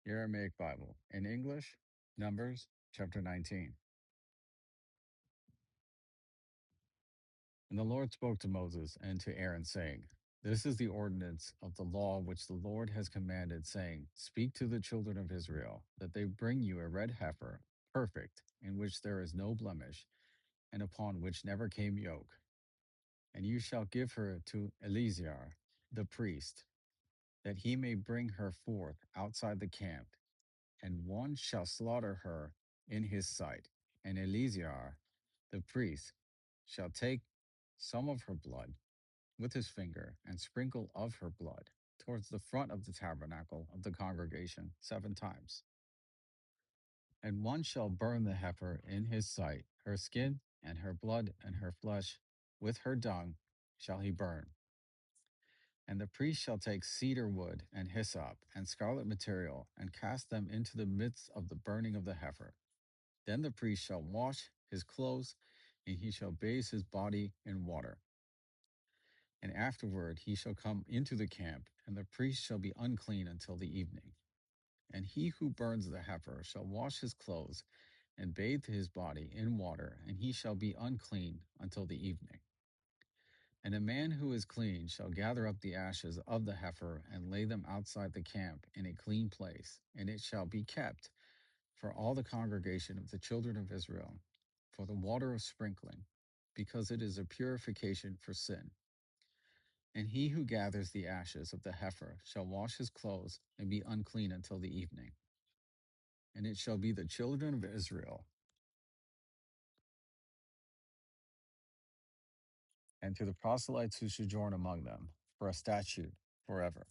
The Aramaic Bible. In English, Numbers chapter 19. And the Lord spoke to Moses and to Aaron, saying, This is the ordinance of the law which the Lord has commanded, saying, Speak to the children of Israel, that they bring you a red heifer, perfect, in which there is no blemish, and upon which never came yoke. And you shall give her to Eleazar the priest, that he may bring her forth outside the camp, and one shall slaughter her in his sight. And Eleazar the priest shall take some of her blood with his finger and sprinkle of her blood towards the front of the tabernacle of the congregation 7 times. And one shall burn the heifer in his sight, her skin and her blood and her flesh with her dung shall he burn. And the priest shall take cedar wood and hyssop and scarlet material and cast them into the midst of the burning of the heifer. Then the priest shall wash his clothes, and he shall bathe his body in water. And afterward he shall come into the camp, and the priest shall be unclean until the evening. And he who burns the heifer shall wash his clothes and bathe his body in water, and he shall be unclean until the evening. And a man who is clean shall gather up the ashes of the heifer and lay them outside the camp in a clean place, and it shall be kept for all the congregation of the children of Israel, for the water of sprinkling, because it is a purification for sin. And he who gathers the ashes of the heifer shall wash his clothes and be unclean until the evening. And it shall be the children of Israel, and to the proselytes who sojourn among them, for a statute forever.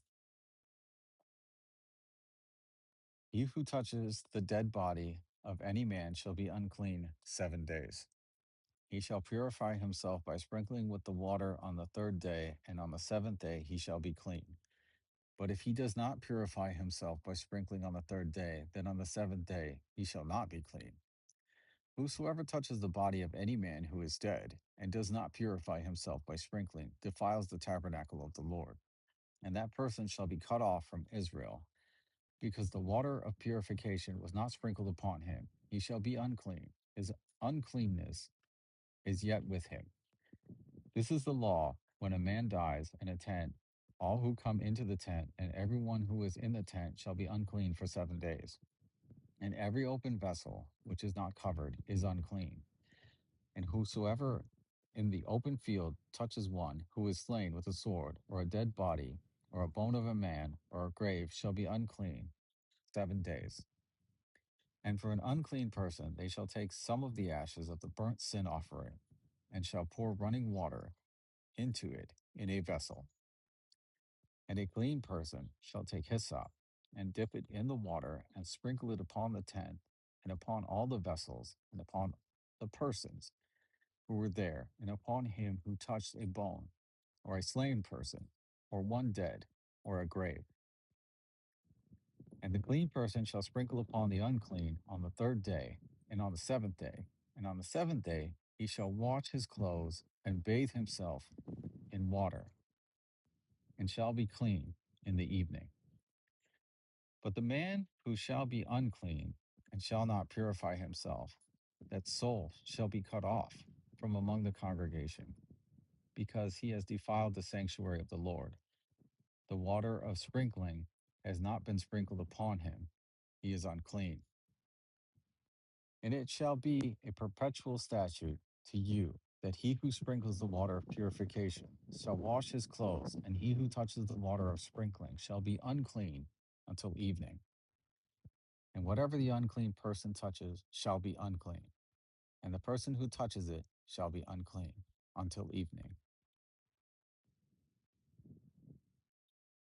He who touches the dead body of any man shall be unclean 7 days. He shall purify himself by sprinkling with the water on the 3rd day, and on the 7th day he shall be clean. But if he does not purify himself by sprinkling on the 3rd day, then on the 7th day he shall not be clean. Whosoever touches the body of any man who is dead, and does not purify himself by sprinkling, defiles the tabernacle of the Lord, and that person shall be cut off from Israel, because the water of purification was not sprinkled upon him. He shall be unclean. His uncleanness is yet with him. This is the law when a man dies in a tent. All who come into the tent and everyone who is in the tent shall be unclean for 7 days. And every open vessel which is not covered is unclean. And whosoever in the open field touches one who is slain with a sword, or a dead body, or a bone of a man, or a grave, shall be unclean 7 days. And for an unclean person they shall take some of the ashes of the burnt sin offering, and shall pour running water into it in a vessel. And a clean person shall take hyssop, and dip it in the water, and sprinkle it upon the tent, and upon all the vessels, and upon the persons who were there, and upon him who touched a bone, or a slain person, or one dead, or a grave. And the clean person shall sprinkle upon the unclean on the 3rd day, and on the 7th day. And on the 7th day he shall wash his clothes, and bathe himself in water, and shall be clean in the evening. But the man who shall be unclean, and shall not purify himself, that soul shall be cut off from among the congregation, because he has defiled the sanctuary of the Lord. The water of sprinkling has not been sprinkled upon him. He is unclean. And it shall be a perpetual statute to you, that he who sprinkles the water of purification shall wash his clothes, and he who touches the water of sprinkling shall be unclean until evening. And whatever the unclean person touches shall be unclean, and the person who touches it shall be unclean until evening.